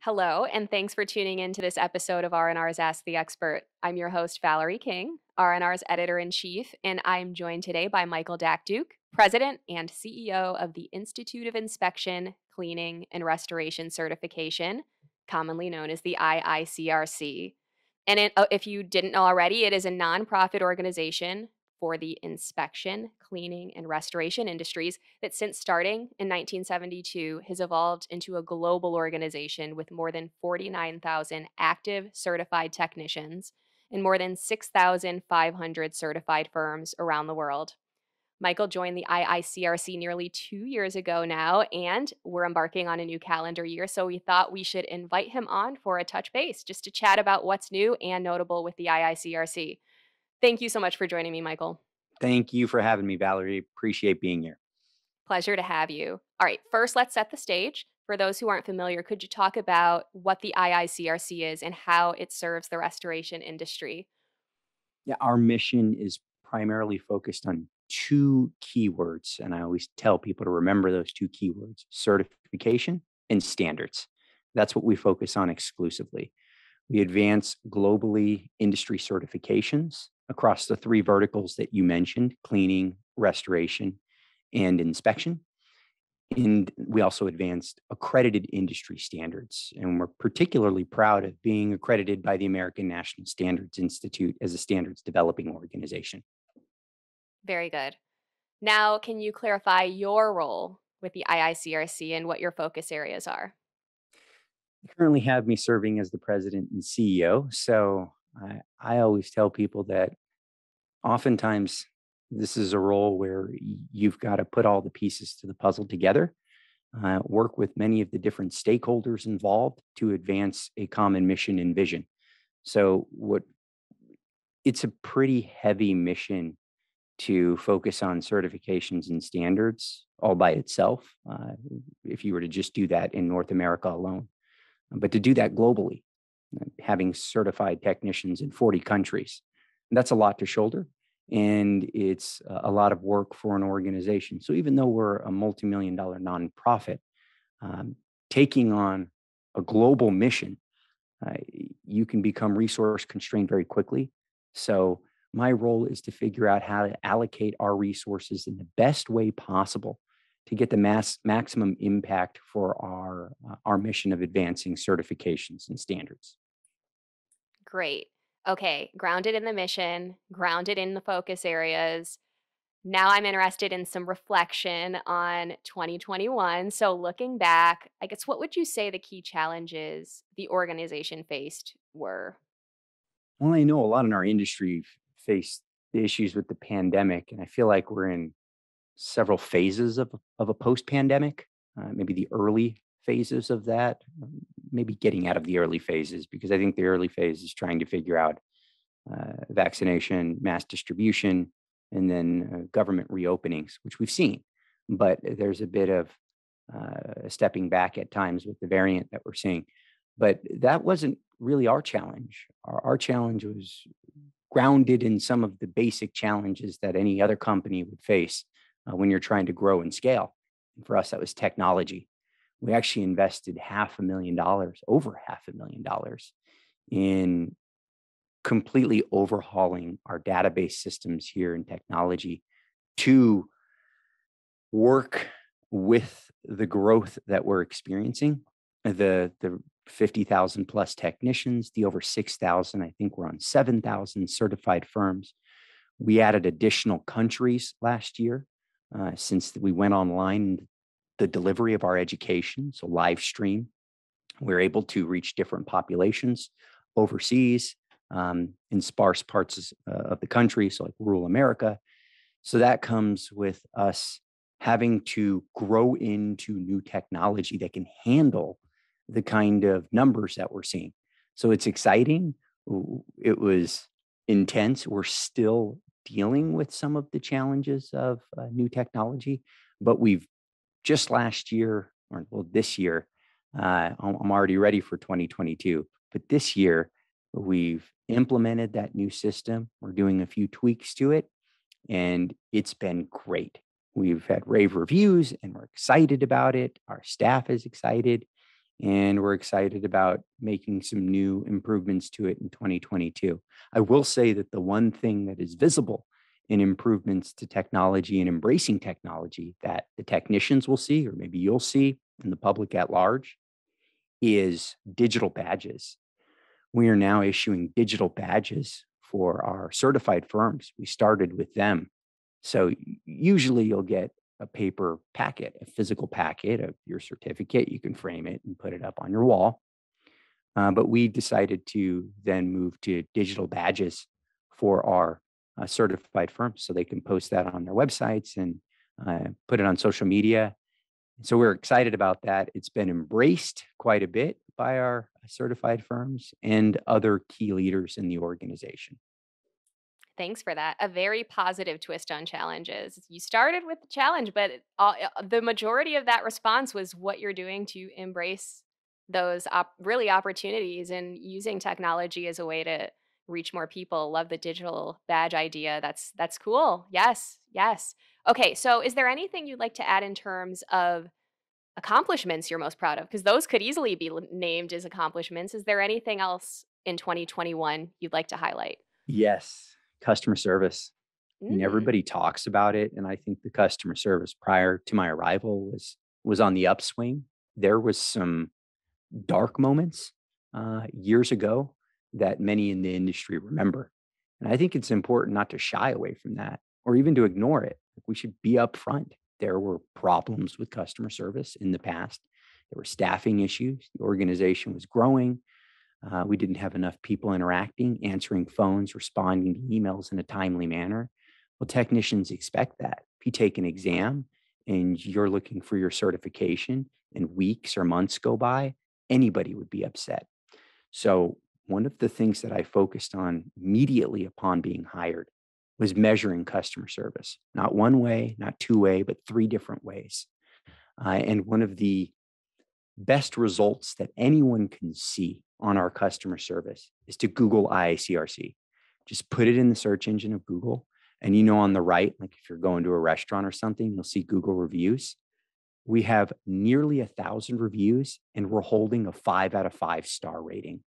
Hello, and thanks for tuning in to this episode of R&R's Ask the Expert. I'm your host, Valerie King, R&R's editor-in-chief, and I'm joined today by Michael Dakduk, president and CEO of the Institute of Inspection, Cleaning, and Restoration Certification, commonly known as the IICRC. If you didn't know already, it is a nonprofit organization for the inspection, cleaning, and restoration industries that since starting in 1972 has evolved into a global organization with more than 49,000 active certified technicians and more than 6,500 certified firms around the world. Michael joined the IICRC nearly 2 years ago now, and we're embarking on a new calendar year. So we thought we should invite him on for a touch base just to chat about what's new and notable with the IICRC. Thank you so much for joining me, Michael. Thank you for having me, Valerie. Appreciate being here. Pleasure to have you. All right, first, let's set the stage. For those who aren't familiar, could you talk about what the IICRC is and how it serves the restoration industry? Yeah, our mission is primarily focused on two keywords, and I always tell people to remember those two keywords: certification and standards. That's what we focus on exclusively. We advance globally industry certifications across the three verticals that you mentioned: cleaning, restoration, and inspection. And we also advanced accredited industry standards. And we're particularly proud of being accredited by the American National Standards Institute as a standards developing organization. Very good. Now, can you clarify your role with the IICRC and what your focus areas are? They currently have me serving as the president and CEO. So I always tell people that oftentimes this is a role where you've got to put all the pieces to the puzzle together, work with many of the different stakeholders involved to advance a common mission and vision. So what it's a pretty heavy mission to focus on certifications and standards all by itself, if you were to just do that in North America alone. But to do that globally, having certified technicians in 40 countries, that's a lot to shoulder. And it's a lot of work for an organization. So even though we're a multi-million-dollar nonprofit, um, taking on a global mission, uh, you can become resource constrained very quickly. So my role is to figure out how to allocate our resources in the best way possible to get the maximum impact for our mission of advancing certifications and standards. Great. Okay, grounded in the mission, grounded in the focus areas. Now I'm interested in some reflection on 2021. So looking back, I guess what would you say the key challenges the organization faced were? Well, I know a lot in our industry face the issues with the pandemic, and I feel like we're in several phases of a post-pandemic, maybe the early phases of that, maybe getting out of the early phases, because I think the early phase is trying to figure out vaccination, mass distribution, and then government reopenings, which we've seen. But there's a bit of stepping back at times with the variant that we're seeing. But that wasn't really our challenge. Our challenge was grounded in some of the basic challenges that any other company would face when you're trying to grow and scale. And for us, that was technology. We actually invested $500,000, over $500,000, in completely overhauling our database systems here in technology to work with the growth that we're experiencing. The 50,000 plus technicians, the over 6,000, I think we're on 7,000 certified firms. We added additional countries last year since we went online, the delivery of our education, so live stream. We're able to reach different populations overseas, in sparse parts of the country, so like rural America. So that comes with us having to grow into new technology that can handle the kind of numbers that we're seeing. So it's exciting. It was intense. We're still dealing with some of the challenges of new technology, but we've just last year, or well, this year, I'm already ready for 2022. But this year, we've implemented that new system. We're doing a few tweaks to it, and it's been great. We've had rave reviews and we're excited about it. Our staff is excited. and we're excited about making some new improvements to it in 2022. I will say that the one thing that is visible in improvements to technology and embracing technology that the technicians will see, or maybe you'll see, and the public at large, is digital badges. We are now issuing digital badges for our certified firms. We started with them. So usually you'll get a paper packet, a physical packet of your certificate. You can frame it and put it up on your wall. But we decided to then move to digital badges for our certified firms so they can post that on their websites and put it on social media. So we're excited about that. It's been embraced quite a bit by our certified firms and other key leaders in the organization. Thanks for that. A very positive twist on challenges. You started with the challenge, but the majority of that response was what you're doing to embrace those really opportunities and using technology as a way to reach more people. Love the digital badge idea. That's cool. Yes, yes. Okay, so is there anything you'd like to add in terms of accomplishments you're most proud of? Because those could easily be named as accomplishments. Is there anything else in 2021 you'd like to highlight? Yes, customer service. I mean, Mm. everybody talks about it, and I think the customer service prior to my arrival was on the upswing. There was some dark moments years ago that many in the industry remember, and I think it's important not to shy away from that or even to ignore it. We should be upfront. There were problems with customer service in the past. There were staffing issues. The organization was growing. We didn't have enough people interacting, answering phones, responding to emails in a timely manner. Well, technicians expect that. If you take an exam and you're looking for your certification and weeks or months go by, anybody would be upset. So, one of the things that I focused on immediately upon being hired was measuring customer service, not one way, not two way, but three different ways. And one of the best results that anyone can see on our customer service is to Google Iicrc. Just put it in the search engine of Google. And on the right, like if you're going to a restaurant or something, you'll see Google reviews. We have nearly 1,000 reviews and we're holding a 5 out of 5 star rating.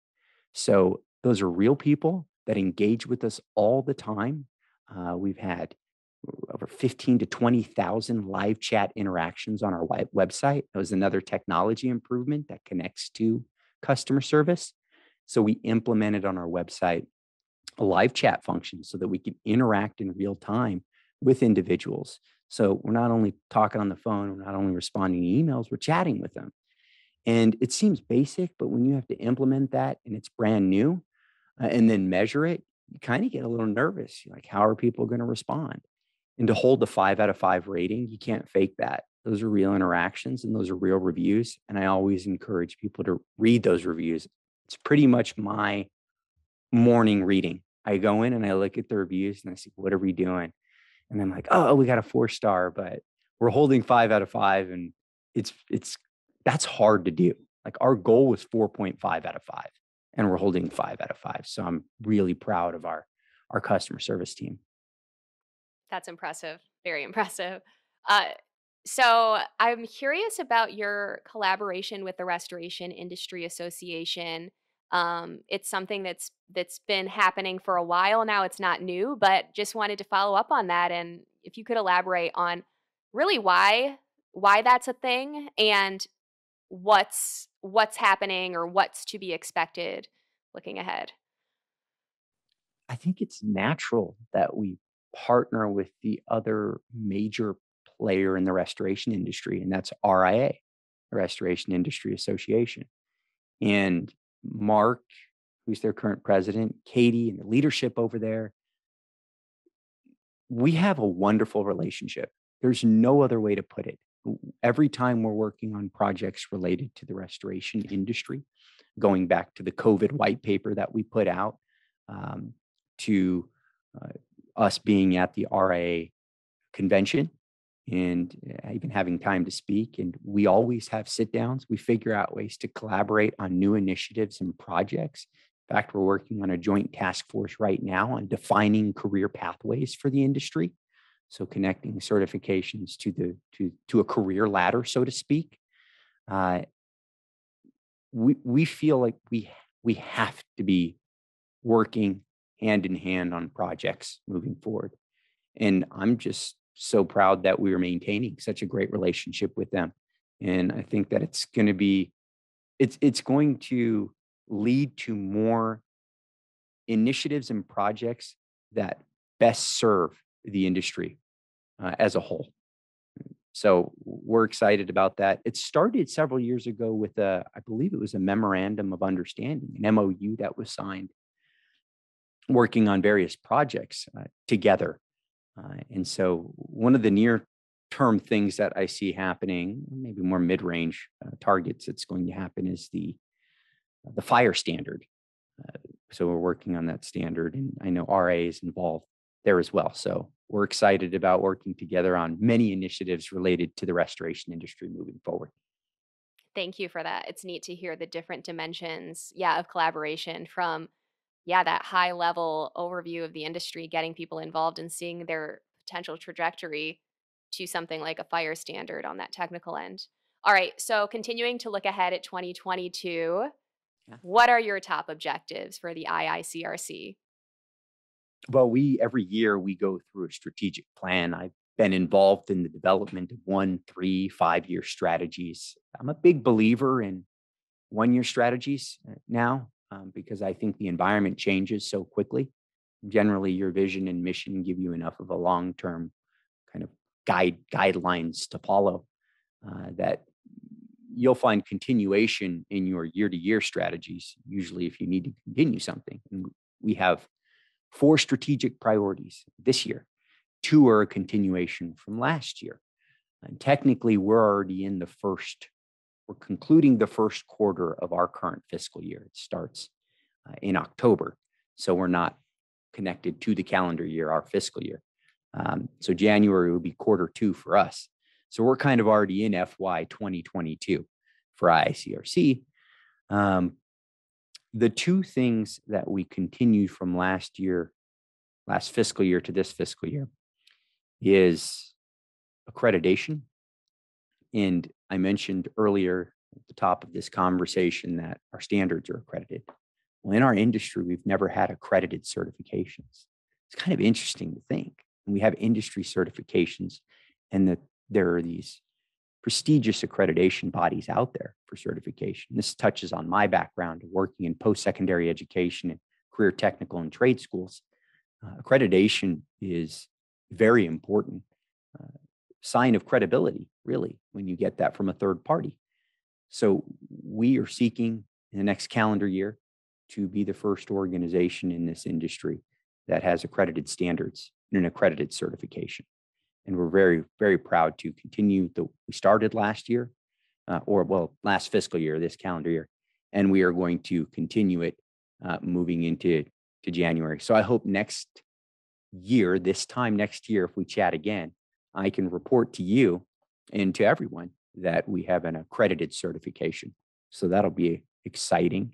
So those are real people that engage with us all the time. We've had over 15 to 20,000 live chat interactions on our website. That was another technology improvement that connects to customer service. So we implemented on our website a live chat function so that we can interact in real time with individuals. So we're not only talking on the phone, we're not only responding to emails, we're chatting with them. And it seems basic, but when you have to implement that and it's brand new and then measure it, you kind of get a little nervous. You're like, how are people going to respond? And to hold the 5 out of 5 rating, you can't fake that. Those are real interactions and those are real reviews. And I always encourage people to read those reviews. It's pretty much my morning reading. I go in and I look at the reviews and I say, what are we doing? And I'm like, oh, we got a 4 star, but we're holding 5 out of 5. And it's that's hard to do. Like our goal was 4.5 out of 5 and we're holding 5 out of 5. So I'm really proud of our customer service team. That's impressive. Very impressive. Uh, so I'm curious about your collaboration with the Restoration Industry Association. It's something that's been happening for a while now. It's not new, but just wanted to follow up on that. And if you could elaborate on really why that's a thing and what's happening or what's to be expected looking ahead. I think it's natural that we partner with the other major player in the restoration industry, and that's RIA, the Restoration Industry Association. And Mark, who's their current president, Katie, and the leadership over there, we have a wonderful relationship. There's no other way to put it. Every time we're working on projects related to the restoration industry, going back to the COVID white paper that we put out, um, to uh, us being at the RIA convention and even having time to speak. And we always have sit downs. We figure out ways to collaborate on new initiatives and projects. In fact, we're working on a joint task force right now on defining career pathways for the industry. So connecting certifications to a career ladder, so to speak. Uh, we feel like we have to be working hand in hand on projects moving forward. And I'm just so proud that we are maintaining such a great relationship with them. And I think that it's going to lead to more initiatives and projects that best serve the industry as a whole. So we're excited about that. It started several years ago with I believe it was a memorandum of understanding, an MOU that was signed, working on various projects together. And so one of the near term things that I see happening, maybe more mid range targets that's going to happen, is the fire standard. So we're working on that standard, and I know RA is involved there as well. So we're excited about working together on many initiatives related to the restoration industry moving forward. Thank you for that. It's neat to hear the different dimensions, yeah, of collaboration from, yeah, that high level overview of the industry, getting people involved and seeing their potential trajectory to something like a fire standard on that technical end. All right, so continuing to look ahead at 2022, Yeah. what are your top objectives for the IICRC? Well, every year we go through a strategic plan. I've been involved in the development of 1, 3, 5-year strategies. I'm a big believer in 1-year strategies now, because I think the environment changes so quickly. Generally, your vision and mission give you enough of a long-term kind of guidelines to follow, that you'll find continuation in your year-to-year strategies. Usually, if you need to continue something, and we have 4 strategic priorities this year. 2 are a continuation from last year. And technically, we're concluding the first quarter of our current fiscal year. It starts in October. So we're not connected to the calendar year, our fiscal year. So January will be quarter 2 for us. So we're kind of already in FY 2022 for Iicrc. The 2 things that we continued from last fiscal year to this fiscal year, is accreditation. And I mentioned earlier at the top of this conversation that our standards are accredited. Well, in our industry, we've never had accredited certifications. It's kind of interesting to think. We have industry certifications, and that there are these prestigious accreditation bodies out there for certification. This touches on my background of working in post-secondary education and career technical and trade schools. Accreditation is very important sign of credibility, really, when you get that from a third party. So we are seeking in the next calendar year to be the first organization in this industry that has accredited standards and an accredited certification. And we're very, very proud to continue. We started last year, last fiscal year, this calendar year, and we are going to continue it moving into January. So I hope this time next year, if we chat again, I can report to you and to everyone that we have an accredited certification. So that'll be exciting.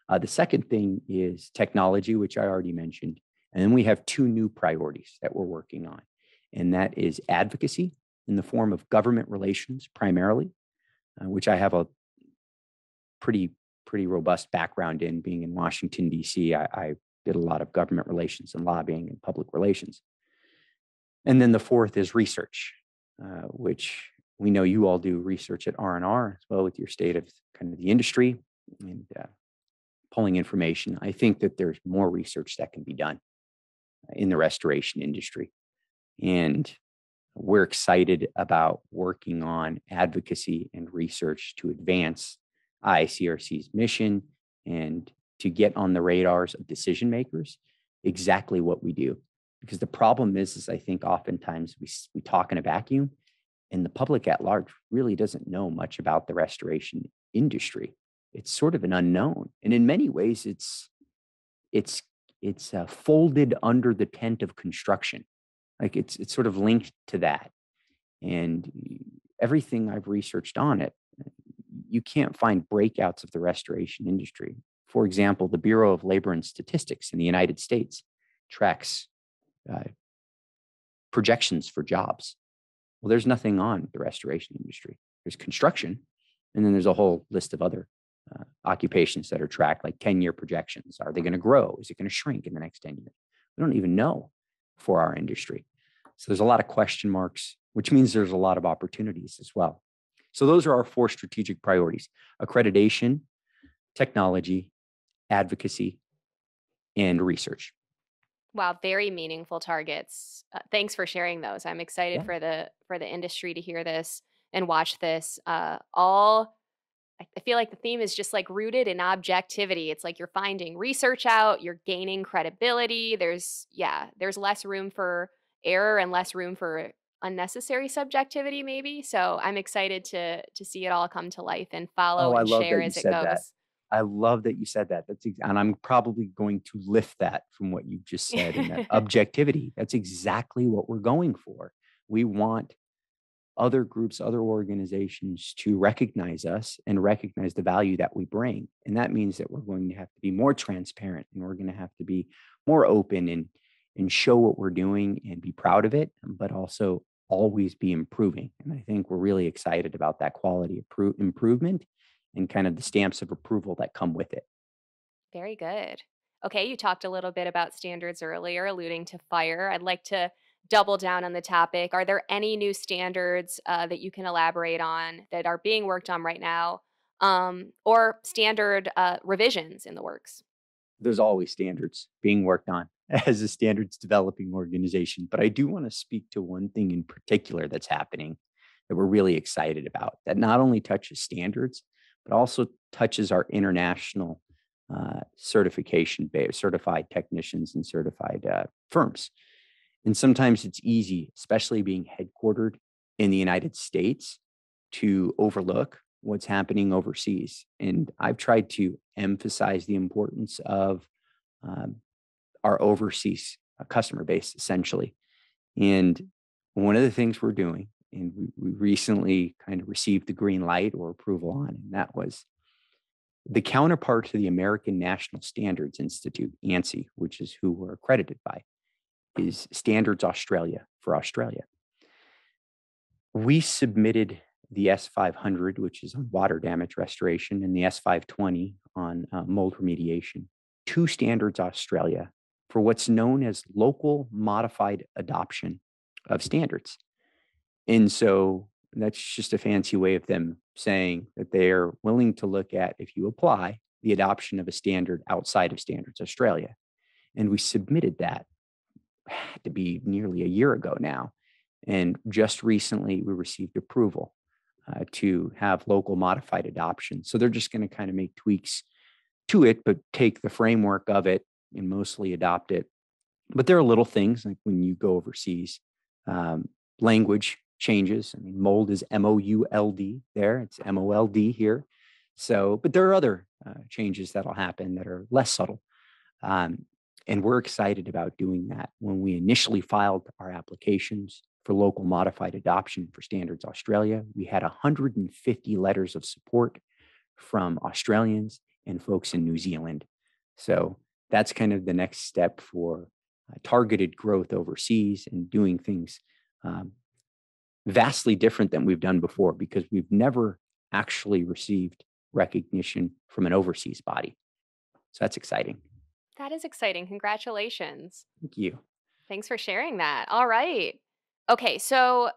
The second thing is technology, which I already mentioned. And then we have 2 new priorities that we're working on. And that is advocacy in the form of government relations primarily, which I have a pretty robust background in. Being in Washington, D.C., I did a lot of government relations and lobbying and public relations. And then the fourth is research, which we know you all do research at R&R as well with your state of kind of the industry and pulling information. I think that there's more research that can be done in the restoration industry. And we're excited about working on advocacy and research to advance Iicrc's mission and to get on the radars of decision makers exactly what we do. Because the problem is I think oftentimes we talk in a vacuum, and the public at large really doesn't know much about the restoration industry. It's sort of an unknown, and in many ways, it's folded under the tent of construction. Like it's sort of linked to that, and everything I've researched on it, you can't find breakouts of the restoration industry. For example, the Bureau of Labor and Statistics in the United States tracks projections for jobs. Well, there's nothing on the restoration industry. There's construction, and then there's a whole list of other occupations that are tracked, like 10-year projections. Are they going to grow? Is it going to shrink in the next 10 years? We don't even know for our industry. So there's a lot of question marks, which means there's a lot of opportunities as well. So those are our 4 strategic priorities: accreditation, technology, advocacy, and research. Wow, very meaningful targets. Thanks for sharing those. I'm excited Yeah. for the industry to hear this and watch this. All I feel like the theme is just like rooted in objectivity. It's like you're finding research out, you're gaining credibility. There's less room for error and less room for unnecessary subjectivity maybe. So I'm excited to see it all come to life and follow Oh, I and love share that you as it said that. goes. I love that you said that. And I'm probably going to lift that from what you just said, and that objectivity. That's exactly what we're going for. We want other groups, other organizations to recognize us and recognize the value that we bring. And that means that we're going to have to be more transparent, and we're going to have to be more open and show what we're doing and be proud of it, but also always be improving. And I think we're really excited about that quality improvement and kind of the stamps of approval that come with it. Very good. Okay, you talked a little bit about standards earlier, alluding to fire. I'd like to double down on the topic. Are there any new standards that you can elaborate on that are being worked on right now, or standard revisions in the works? There's always standards being worked on as a standards developing organization. But I do want to speak to one thing in particular that's happening that we're really excited about, that not only touches standards, but also touches our international certification base, certified technicians and certified firms. And sometimes it's easy, especially being headquartered in the United States, to overlook what's happening overseas. And I've tried to emphasize the importance of um, our overseas customer base, essentially. And one of the things we're doing, and we recently kind of received the green light or approval on, and that was the counterpart to the American National Standards Institute, ANSI, which is who we're accredited by, is Standards Australia for Australia. We submitted the S500, which is on water damage restoration, and the S520 on mold remediation, to Standards Australia for what's known as local modified adoption of standards. And so that's just a fancy way of them saying that they're willing to look at, if you apply, the adoption of a standard outside of Standards Australia. And we submitted that, had to be nearly a year ago now. And just recently, we received approval to have local modified adoption. So they're just going to kind of make tweaks to it, but take the framework of it and mostly adopt it. But there are little things like when you go overseas, language changes. I mean, mold is MOULD there, it's MOLD here. So, but there are other changes that'll happen that are less subtle. And we're excited about doing that. When we initially filed our applications for local modified adoption for Standards Australia, we had 150 letters of support from Australians and folks in New Zealand. So that's kind of the next step for targeted growth overseas and doing things vastly different than we've done before, because we've never actually received recognition from an overseas body. So that's exciting. That is exciting. Congratulations. Thank you. Thanks for sharing that. All right. Okay, so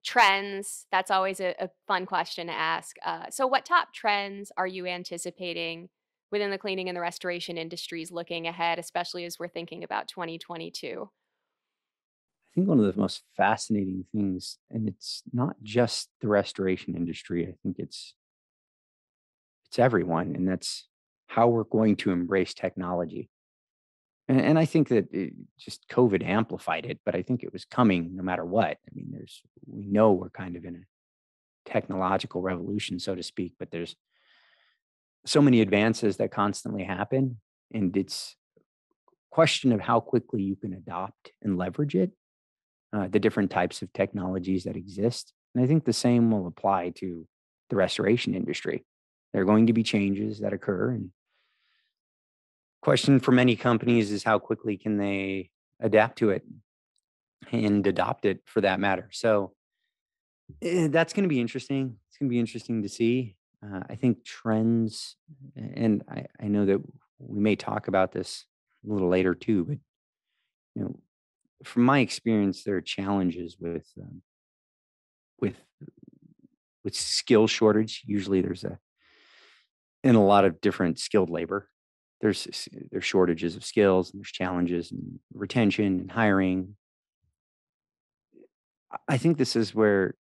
trends, that's always a fun question to ask. So, what top trends are you anticipating within the cleaning and the restoration industries looking ahead, especially as we're thinking about 2022? I think one of the most fascinating things, and it's not just the restoration industry, I think it's everyone, and that's how we're going to embrace technology. And I think that just COVID amplified it, but I think it was coming no matter what. I mean, we know we're kind of in a technological revolution, so to speak, but there's so many advances that constantly happen, and it's a question of how quickly you can adopt and leverage it, the different types of technologies that exist. And I think the same will apply to the restoration industry. There are going to be changes that occur, and question for many companies is how quickly can they adapt to it and adopt it for that matter. So that's going to be interesting. It's going to be interesting to see. I think trends, and I know that we may talk about this a little later too, but you know, from my experience, there are challenges with with skill shortage. Usually, there's a in a lot of different skilled labor. There's shortages of skills, and there's challenges in retention and hiring. I think this is where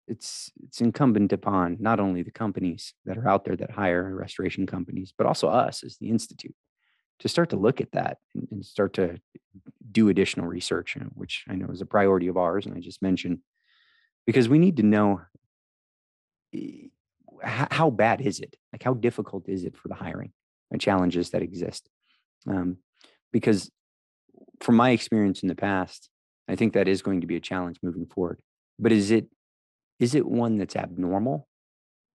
it's incumbent upon not only the companies that are out there that hire restoration companies, but also us as the institute to start to look at that and start to do additional research, which I know is a priority of ours. And I just mentioned because we need to know eh, how bad is it? Like, how difficult is it for the hiring and challenges that exist? Um, because from my experience in the past, I think that is going to be a challenge moving forward. But is it one that's abnormal?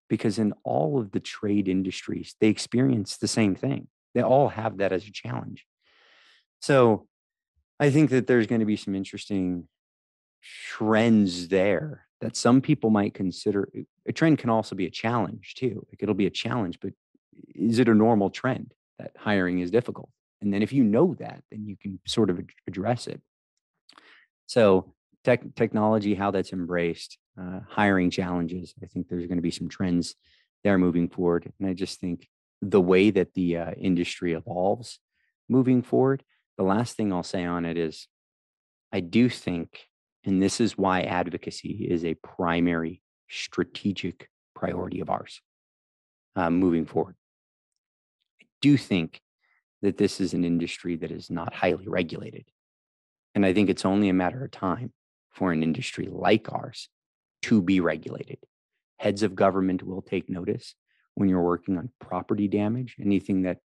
Because in all of the trade industries, they experience the same thing. They all have that as a challenge. So I think that there's going to be some interesting trends there that some people might consider. A trend can also be a challenge too. Like, it'll be a challenge, but is it a normal trend that hiring is difficult? And then if you know that, then you can sort of address it. So technology, how that's embraced, hiring challenges. I think there's going to be some trends there moving forward. And I just think the way that the industry evolves moving forward, the last thing I'll say on it is I do think, and this is why advocacy is a primary strategic priority of ours moving forward. I do think that this is an industry that is not highly regulated. And I think it's only a matter of time for an industry like ours to be regulated. Heads of government will take notice when you're working on property damage, anything that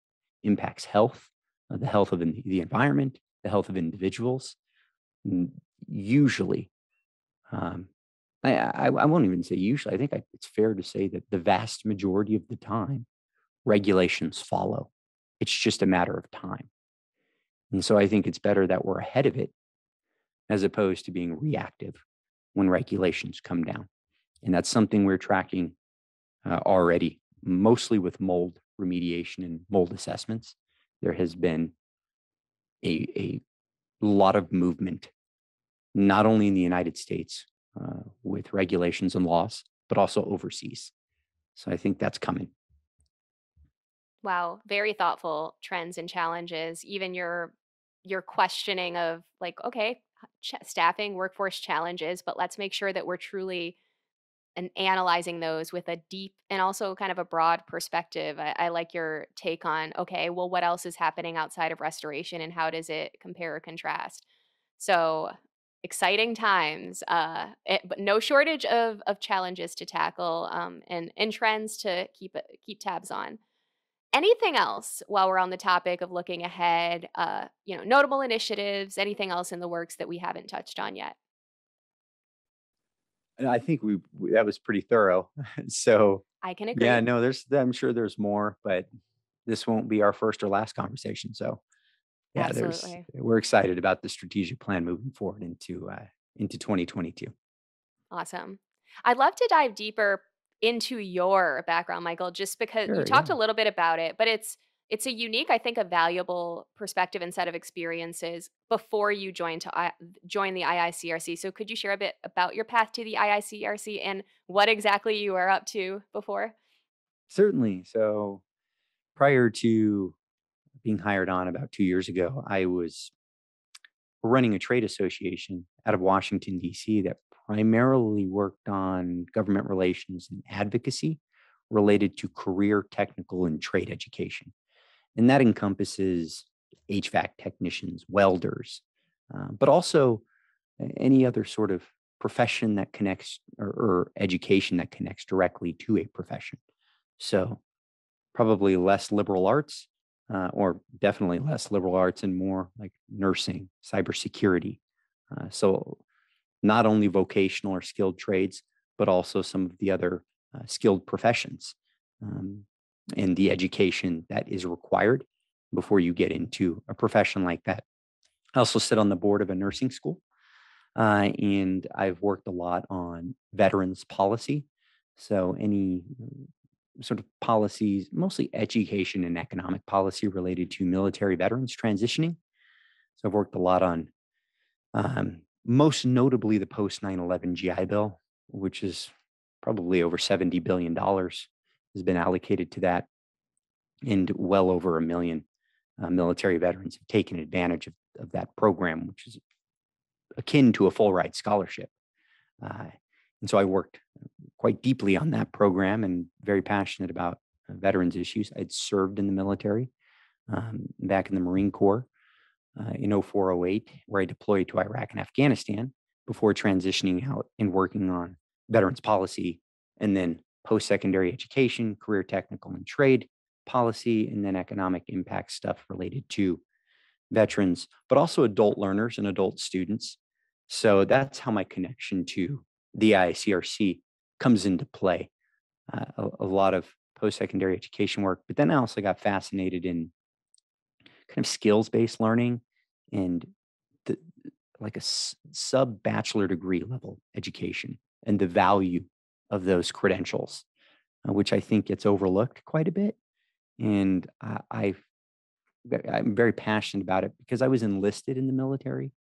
impacts health, the health of the environment, the health of individuals. Usually, um, I won't even say usually. I think it's fair to say that the vast majority of the time, regulations follow. It's just a matter of time. And so I think it's better that we're ahead of it as opposed to being reactive when regulations come down. And that's something we're tracking already, mostly with mold remediation and mold assessments. There has been a lot of movement, not only in the United States with regulations and laws, but also overseas. So I think that's coming. Wow, very thoughtful trends and challenges. Even your questioning of like, okay, staffing, workforce challenges, but let's make sure that we're truly and analyzing those with a deep and also kind of a broad perspective. I like your take on, okay, well, what else is happening outside of restoration and how does it compare or contrast? So exciting times, but no shortage of challenges to tackle and trends to keep tabs on. Anything else while we're on the topic of looking ahead? Notable initiatives, anything else in the works that we haven't touched on yet? And I think that was pretty thorough. So I can yeah, agree. no, I'm sure there's more, but this won't be our first or last conversation. So yeah, Absolutely. we're excited about the strategic plan moving forward into 2022. Awesome. I'd love to dive deeper into your background, Michael, just because you Sure, talked yeah. a little bit about it, but it's a unique, I think, a valuable perspective and set of experiences before you join the IICRC. So could you share a bit about your path to the IICRC and what exactly you were up to before? Certainly. So prior to being hired on about 2 years ago, I was running a trade association out of Washington, D.C., that primarily worked on government relations and advocacy related to career, technical, and trade education. And that encompasses HVAC technicians, welders, but also any other sort of profession that connects or education that connects directly to a profession. So probably less liberal arts, or definitely less liberal arts and more like nursing, cybersecurity. So not only vocational or skilled trades, but also some of the other skilled professions um, and the education that is required before you get into a profession like that. I also sit on the board of a nursing school, and I've worked a lot on veterans policy. So any sort of policies, mostly education and economic policy related to military veterans transitioning. So I've worked a lot on, most notably, the post 9/11 GI Bill, which is probably over $70 billion has been allocated to that, and well over a million military veterans have taken advantage of that program, which is akin to a full ride scholarship. Uh, and so I worked quite deeply on that program and very passionate about veterans issues. I'd served in the military, back in the Marine Corps in 0408, where I deployed to Iraq and Afghanistan before transitioning out and working on veterans policy, and then post secondary education, career technical and trade policy, and then economic impact stuff related to veterans, but also adult learners and adult students. So that's how my connection to the Iicrc comes into play. A lot of post secondary education work, but then I also got fascinated in kind of skills based learning and the, like a sub bachelor degree level education and the value of those credentials, which I think gets overlooked quite a bit. And I'm very passionate about it because I was enlisted in the military,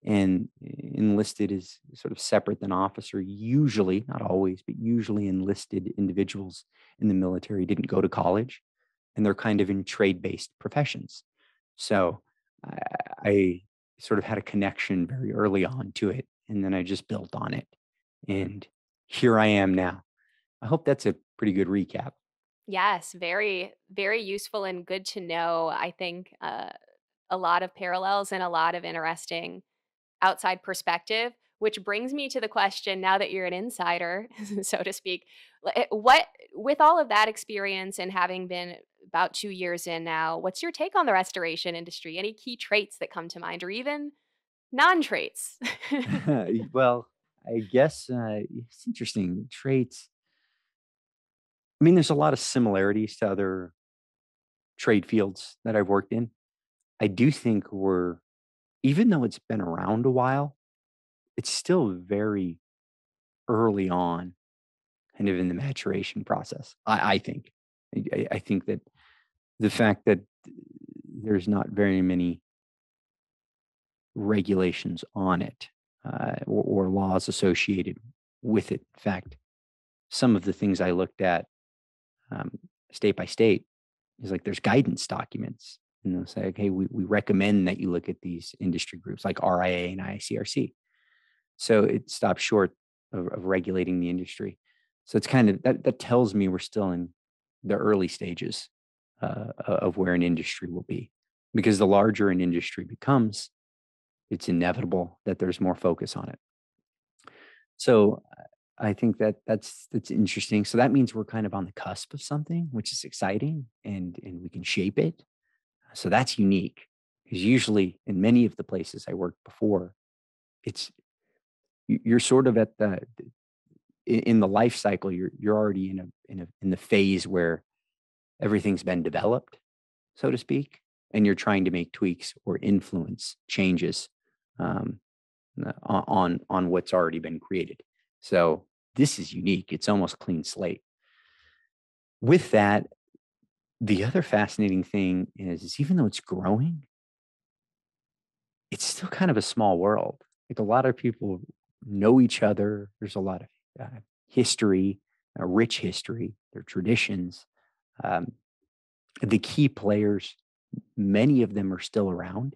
and enlisted is sort of separate than officer. Usually, not always, but usually enlisted individuals in the military didn't go to college, and they're kind of in trade-based professions. So I, I sort of had a connection very early on to it, and then I just built on it. And here I am now. I hope that's a pretty good recap. Yes, very, very useful and good to know. I think a lot of parallels and a lot of interesting outside perspective, which brings me to the question now that you're an insider, so to speak, what with all of that experience and having been about 2 years in now, what's your take on the restoration industry? Any key traits that come to mind or even non-traits? Well, I guess it's interesting traits. I mean, there's a lot of similarities to other trade fields that I've worked in. I do think even though it's been around a while, it's still very early on, kind of in the maturation process. I think. I think that the fact that there's not very many regulations on it, or laws associated with it. In fact, some of the things I looked at, um, state by state, is like there's guidance documents, and they'll say, okay, we recommend that you look at these industry groups like RIA and ICRC. So it stops short of regulating the industry. So it's kind of that tells me we're still in the early stages of where an industry will be, because the larger an industry becomes, it's inevitable that there's more focus on it. So I think that that's interesting. So that means we're kind of on the cusp of something, which is exciting, and we can shape it. So that's unique, because usually in many of the places I worked before, it's you're sort of at in the life cycle. You're already in the phase where everything's been developed, so to speak, and you're trying to make tweaks or influence changes, um, on what's already been created. So this is unique. It's almost clean slate. With that, the other fascinating thing is even though it's growing, it's still kind of a small world. Like a lot of people know each other. There's a lot of history, rich history, their traditions. Um, the key players, many of them are still around,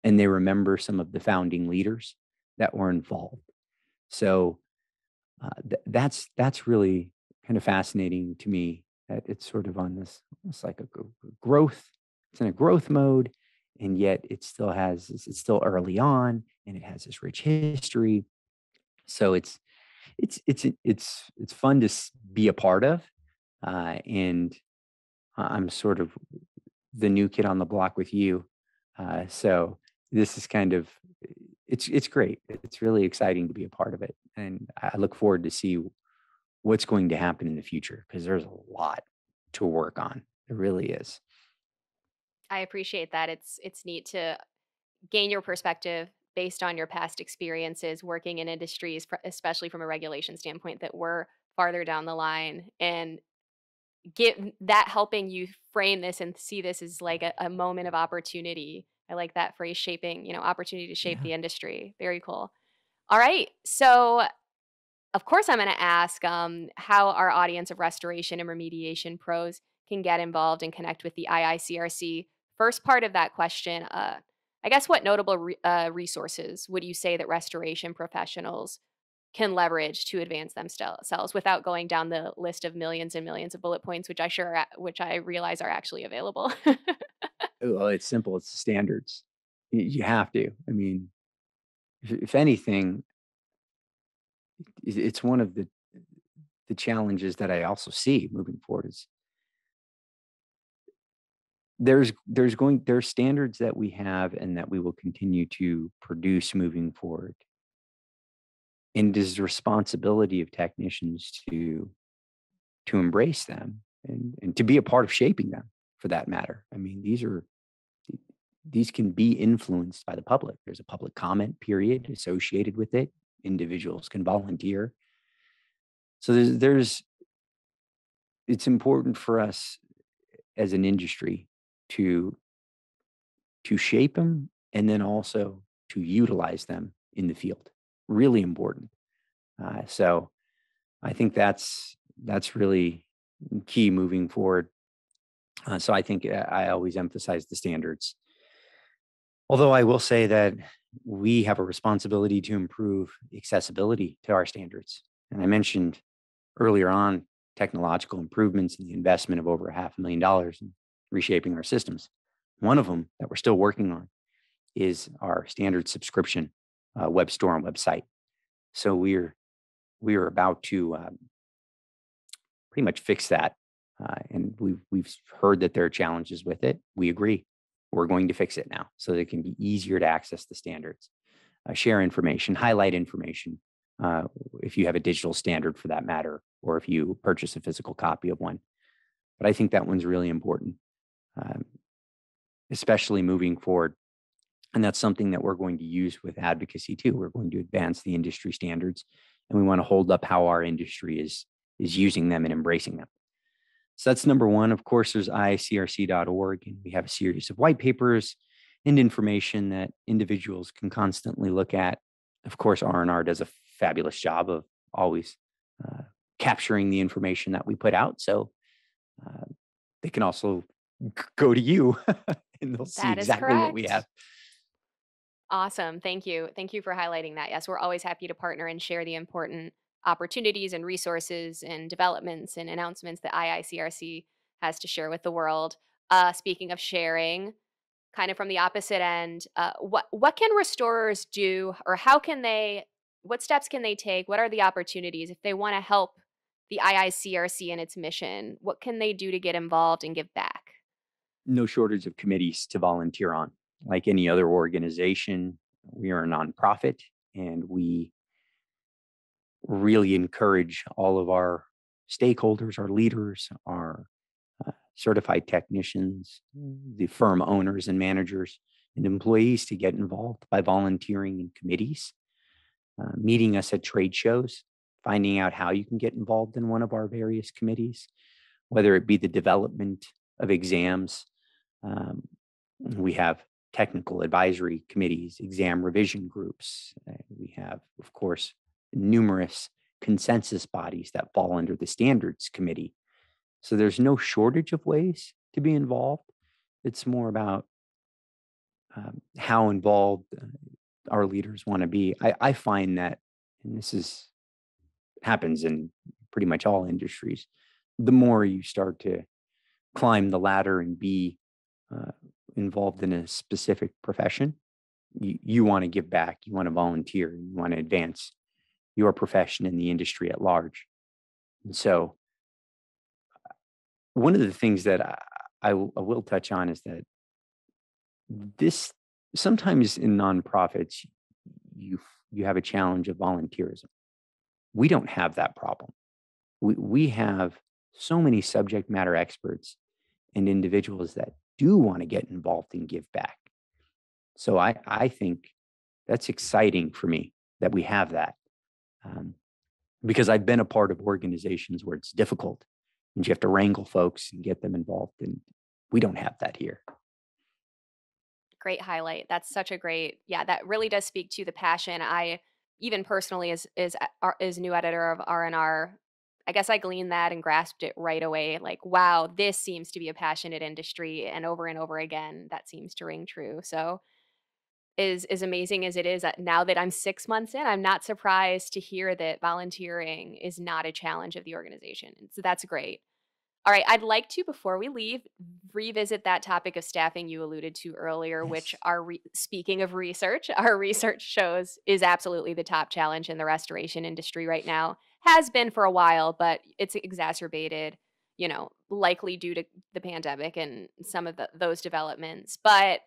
and they remember some of the founding leaders that were involved. So that's really kind of fascinating to me, that it's sort of on this almost like a growth. It's in a growth mode, and yet it's still early on, and it has this rich history. So it's fun to be a part of, and I'm sort of the new kid on the block with you. So this is kind of it's great. It's really exciting to be a part of it, and I look forward to see what's going to happen in the future, because there's a lot to work on. It really is. I appreciate that. It's neat to gain your perspective based on your past experiences working in industries, especially from a regulation standpoint, that were farther down the line and get that helping you frame this and see this as like a moment of opportunity. I like that phrase, shaping, opportunity to shape Yeah. the industry. Very cool. All right. So, of course, I'm going to ask how our audience of restoration and remediation pros can get involved and connect with the IICRC. First part of that question, I guess, what notable resources would you say that restoration professionals can leverage to advance themselves without going down the list of millions and millions of bullet points, which I realize are actually available? Well, it's simple. It's the standards. You have to. I mean, if anything, it's one of the challenges that I also see moving forward is there's standards that we have and that we will continue to produce moving forward. And it is the responsibility of technicians to embrace them and to be a part of shaping them for that matter. I mean, these can be influenced by the public. There's a public comment period associated with it. Individuals can volunteer. So it's important for us as an industry to shape them and then also to utilize them in the field. Really important. So I think that's really key moving forward. So I think I always emphasize the standards. Although I will say that we have a responsibility to improve accessibility to our standards. And I mentioned earlier on technological improvements and the investment of over $500,000 in reshaping our systems. One of them that we're still working on is our standard subscription web store and website. So we are about to pretty much fix that, and we've heard that there are challenges with it. We agree. We're going to fix it now so that it can be easier to access the standards, share information, highlight information. If you have a digital standard for that matter, or if you purchase a physical copy of one. But I think that one's really important, um, especially moving forward. And that's something that we're going to use with advocacy too. We're going to advance the industry standards, and we want to hold up how our industry is using them and embracing them. So that's number one. Of course, there's iicrc.org, and we have a series of white papers and information that individuals can constantly look at. Of course, R&R does a fabulous job of always capturing the information that we put out. So uh, they can also go to you and they'll see That is exactly what we have. correct. Awesome. Thank you. Thank you for highlighting that. Yes, we're always happy to partner and share the important opportunities and resources and developments and announcements that IICRC has to share with the world. Speaking of sharing, kind of from the opposite end, what can restorers do, or how can they? What steps can they take? What are the opportunities if they want to help the IICRC in its mission? What can they do to get involved and give back? No shortage of committees to volunteer on. Like any other organization, we are a nonprofit, and we really encourage all of our stakeholders, our leaders, our certified technicians, the firm owners and managers and employees to get involved by volunteering in committees, meeting us at trade shows, finding out how you can get involved in one of our various committees, whether it be the development of exams. Um, we have technical advisory committees, exam revision groups. We have, of course, numerous consensus bodies that fall under the standards committee. So there's no shortage of ways to be involved. It's more about how involved our leaders want to be. I find that, and this is happens in pretty much all industries, the more you start to climb the ladder and be uh, involved in a specific profession, you want to give back, you want to volunteer, you want to advance your profession in the industry at large. And so, one of the things that I will touch on is that this sometimes in nonprofits, you you have a challenge of volunteerism. We don't have that problem. We have so many subject matter experts and individuals that do want to get involved and give back. So I think that's exciting for me that we have that, um, because I've been a part of organizations where it's difficult. and you have to wrangle folks and get them involved. And we don't have that here. Great highlight. That's such a great, yeah, that really does speak to the passion. I even personally as new editor of R&R, I guess I gleaned that and grasped it right away. Like, wow, this seems to be a passionate industry, and over again, that seems to ring true. So, as amazing as it is, now that I'm 6 months in, I'm not surprised to hear that volunteering is not a challenge of the organization. So that's great. All right, I'd like to, before we leave, revisit that topic of staffing you alluded to earlier, which Yes. speaking of research, our research shows is absolutely the top challenge in the restoration industry right now. Has been for a while, but it's exacerbated, likely due to the pandemic and some of those developments. But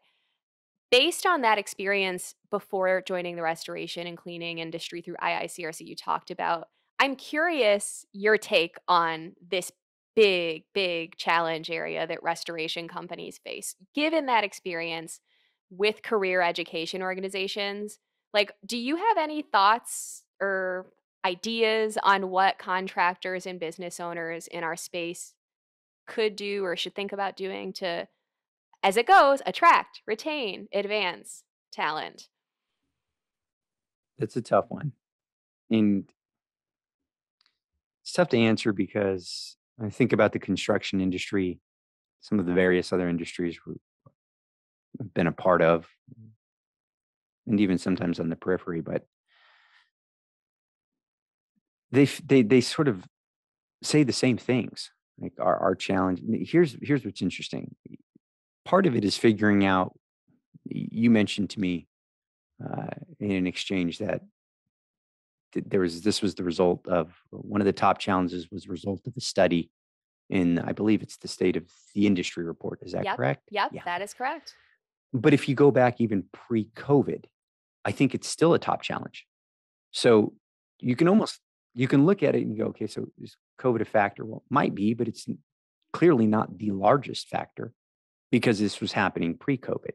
based on that experience before joining the restoration and cleaning industry through IICRC you talked about, I'm curious your take on this big challenge area that restoration companies face. Given that experience with career education organizations, like, do you have any thoughts or ideas on what contractors and business owners in our space could do or should think about doing to, as it goes, attract, retain, advance talent? It's a tough one. And it's tough to answer because I think about the construction industry, some of the various other industries we've been a part of, and even sometimes on the periphery, but they sort of say the same things. Like our challenge. Here's what's interesting. Part of it is figuring out. You mentioned to me in an exchange that this was the result of one of the top challenges was a result of a study in, I believe it's the state of the industry report. Is that Yep, correct? yep, Yeah. that is correct. But if you go back even pre-COVID, I think it's still a top challenge. So you can almost you can look at it and go, okay, so is COVID a factor? Well, it might be, but it's clearly not the largest factor because this was happening pre-COVID.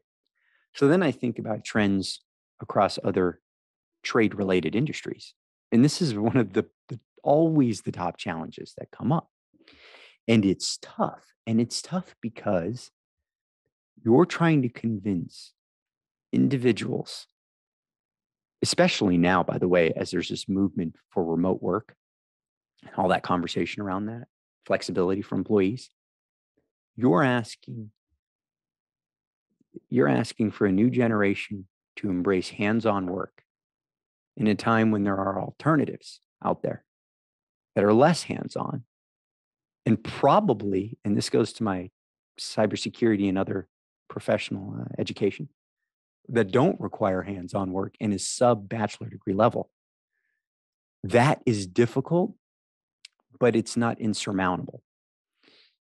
So then I think about trends across other trade-related industries. And this is one of the always the top challenges that come up. And it's tough. And it's tough because you're trying to convince individuals, especially now, by the way, as there's this movement for remote work and all that conversation around that, flexibility for employees, you're asking you're asking for a new generation to embrace hands-on work in a time when there are alternatives out there that are less hands-on and probably, and this goes to my cybersecurity and other professional education, that don't require hands-on work and is sub-bachelor degree level. That is difficult, but it's not insurmountable.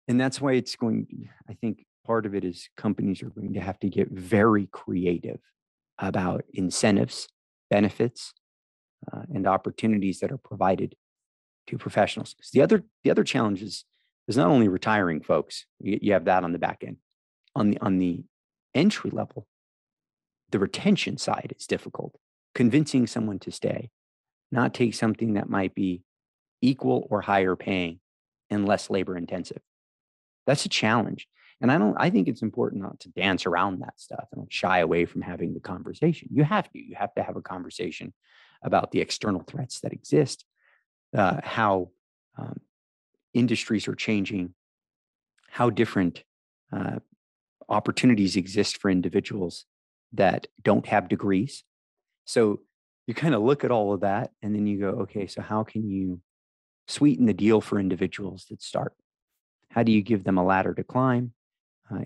And that's why I think part of it is companies are going to have to get very creative about incentives, benefits, and opportunities that are provided to professionals. 'Cause the other challenge is not only retiring folks. You have that on the back end. On the entry level, the retention side is difficult. Convincing someone to stay, not take something that might be equal or higher paying and less labor intensive. That's a challenge. And I think it's important not to dance around that stuff and shy away from having the conversation. You have to have a conversation about the external threats that exist, how um, industries are changing, how different uh, opportunities exist for individuals that don't have degrees. So you kind of look at all of that and then you go, okay, so how can you sweeten the deal for individuals that start? How do you give them a ladder to climb,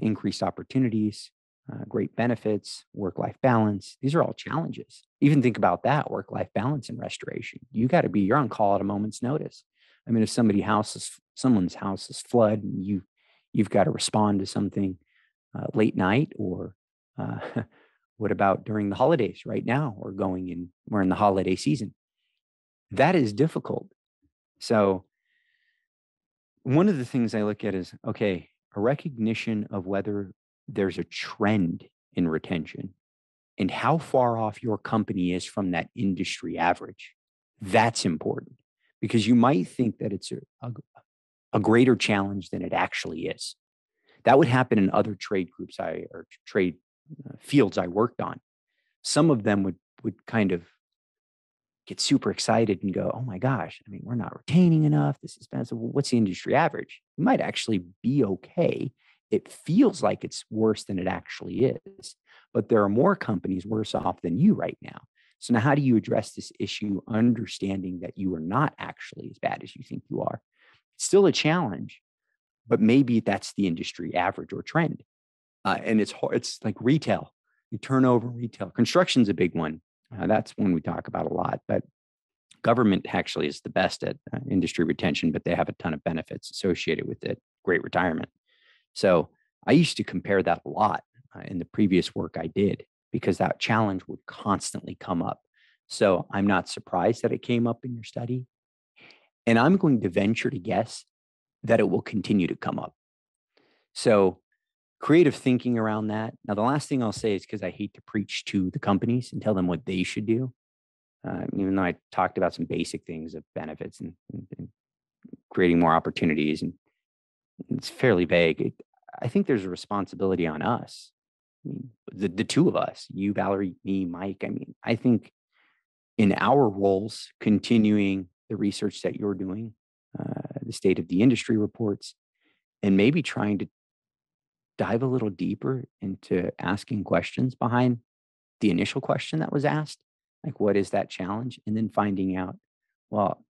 increased opportunities, great benefits, work-life balance? These are all challenges. Even think about that work-life balance and restoration. You're on call at a moment's notice. I mean, if someone's house is flood and you've got to respond to something late night, or uh, what about during the holidays right now? We're in the holiday season. That is difficult. So one of the things I look at is, okay, a recognition of whether there's a trend in retention and how far off your company is from that industry average. That's important because you might think that it's a greater challenge than it actually is. That would happen in other trade groups or trade fields I worked on. Some of them would kind of get super excited and go, oh my gosh, I mean, we're not retaining enough. This is bad. So what's the industry average? It might actually be okay. It feels like it's worse than it actually is, but there are more companies worse off than you right now. So now how do you address this issue, understanding that you are not actually as bad as you think you are? It's still a challenge, but maybe that's the industry average or trend. And it's like retail, you turnover retail. Construction's a big one. That's one we talk about a lot, but government actually is the best at industry retention, but they have a ton of benefits associated with it. Great retirement. So I used to compare that a lot in the previous work I did because that challenge would constantly come up. So I'm not surprised that it came up in your study. And I'm going to venture to guess that it will continue to come up. So creative thinking around that. Now, the last thing I'll say is because I hate to preach to the companies and tell them what they should do, even though I talked about some basic things of benefits and creating more opportunities, and it's fairly vague. I think there's a responsibility on us. I mean, the two of us, you, Valerie, me, Mike. I mean, I think in our roles, continuing the research that you're doing, the state of the industry reports, and maybe trying to dive a little deeper into asking questions behind the initial question that was asked, like what is that challenge? And then finding out, well,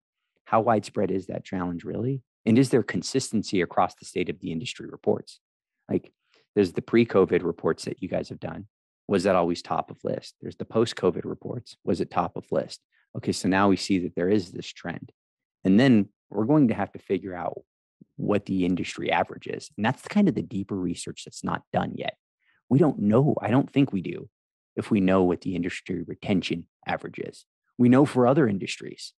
how widespread is that challenge really? And is there consistency across the state of the industry reports? Like there's the pre-COVID reports that you guys have done. Was that always top of list? There's the post-COVID reports. Was it top of list? Okay, so now we see that there is this trend. And then we're going to have to figure out what the industry average is. And that's kind of the deeper research that's not done yet. We don't know. I don't think we do if we know what the industry retention average is. We know for other industries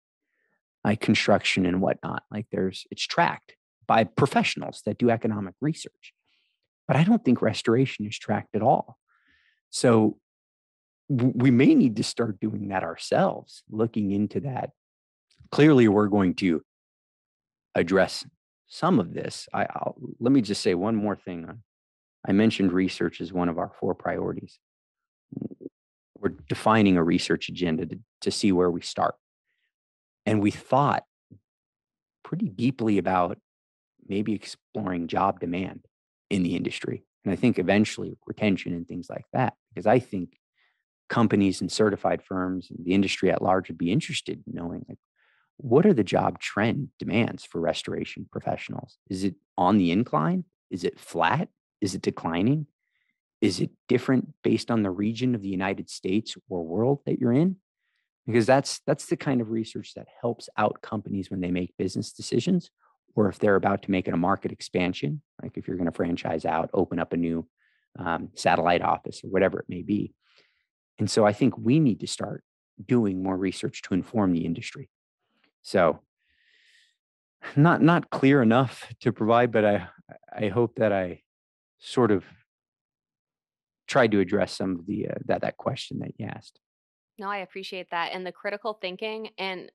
like construction and whatnot, like it's tracked by professionals that do economic research. But I don't think restoration is tracked at all. So we may need to start doing that ourselves, looking into that. Clearly, we're going to address some of this. Let me just say one more thing. I mentioned research as one of our 4 priorities. We're defining a research agenda to see where we start. And we thought pretty deeply about maybe exploring job demand in the industry. And I think eventually retention and things like that, because I think companies and certified firms and the industry at large would be interested in knowing, like, what are the job trend demands for restoration professionals? Is it on the incline? Is it flat? Is it declining? Is it different based on the region of the United States or world that you're in? Because that's the kind of research that helps out companies when they make business decisions, or if they're about to make a market expansion, like if you're going to franchise out, open up a new satellite office or whatever it may be. And so I think we need to start doing more research to inform the industry. So not clear enough to provide, but I hope that I sort of tried to address some of the that question that you asked. No, I appreciate that. And the critical thinking and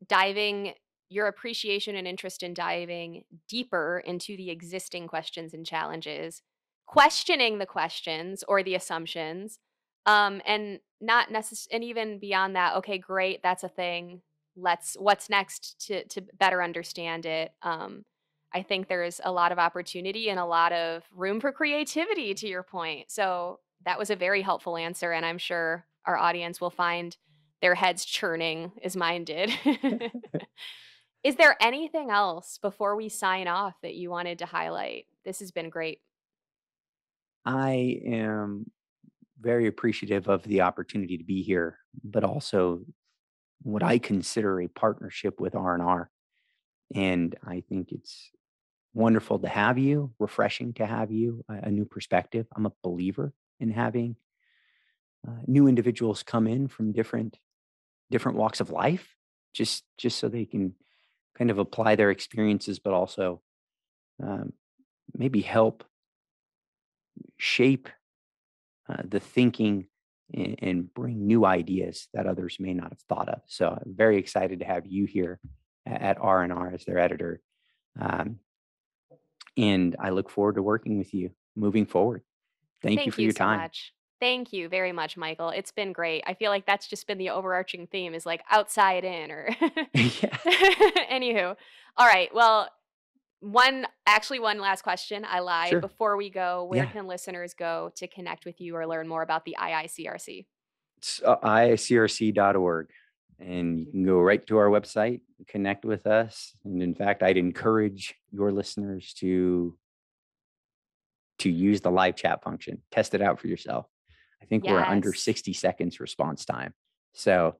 diving your appreciation and interest in diving deeper into the existing questions and challenges, questioning the questions or the assumptions, and not and even beyond that. Okay, great, that's a thing. What's next to better understand it. I think there's a lot of opportunity and a lot of room for creativity. To your point, so that was a very helpful answer, and I'm sure our audience will find their heads churning as mine did. Is there anything else before we sign off that you wanted to highlight? This has been great. I am very appreciative of the opportunity to be here, but also what I consider a partnership with R&R. And I think it's wonderful to have you, refreshing to have you, a new perspective. I'm a believer in having new individuals come in from different walks of life, just so they can kind of apply their experiences, but also um, maybe help shape the thinking and bring new ideas that others may not have thought of. So I'm very excited to have you here at R&R as their editor. And I look forward to working with you moving forward. Thank you Thank for you your so time. much. Thank you very much, Michael. It's been great. I feel like that's just been the overarching theme is like outside in or Yeah, anywho. All right. Well, one last question. I lied. sure. Before we go, where Yeah. can listeners go to connect with you or learn more about the IICRC? It's iicrc.org. And you can go right to our website, connect with us. And in fact, I'd encourage your listeners to use the live chat function. Test it out for yourself. I think we're under Yes. 60 seconds response time. So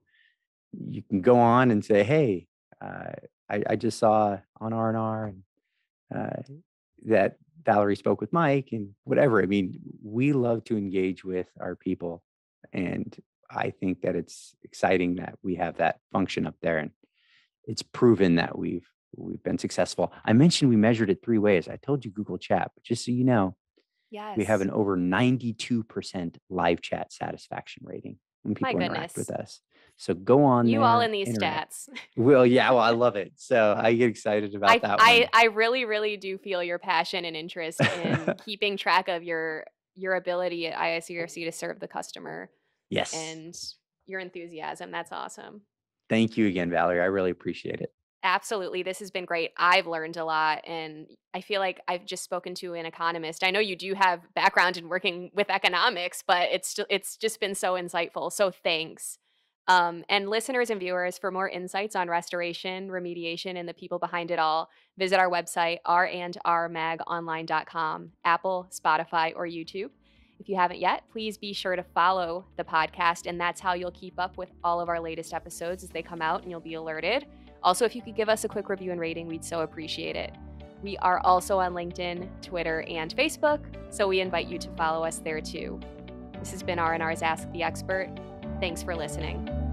you can go on and say, hey, I just saw on R&R that Valerie spoke with Mike and whatever. I mean, we love to engage with our people. And I think that it's exciting that we have that function up there. And it's proven that we've been successful. I mentioned we measured it 3 ways. I told you Google Chat, but just so you know, we have Yes. an over 92% live chat satisfaction rating when My people interact with goodness. us. So go on You all there, in these interact. stats. Well, yeah, well, I love it. So I get excited about I that I one. I really, really do feel your passion and interest in keeping track of your ability at IICRC to serve the customer Yes. and your enthusiasm. That's awesome. Thank you again, Valerie. I really appreciate it. Absolutely. This has been great. I've learned a lot and I feel like I've just spoken to an economist. I know you do have background in working with economics, but it's just been so insightful. So thanks. And listeners and viewers, for more insights on restoration, remediation, and the people behind it all, visit our website, randrmagonline.com, Apple, Spotify, or YouTube. If you haven't yet, please be sure to follow the podcast, and that's how you'll keep up with all of our latest episodes as they come out and you'll be alerted. Also, if you could give us a quick review and rating, we'd so appreciate it. We are also on LinkedIn, Twitter, and Facebook, so we invite you to follow us there too. This has been R&R's Ask the Expert. Thanks for listening.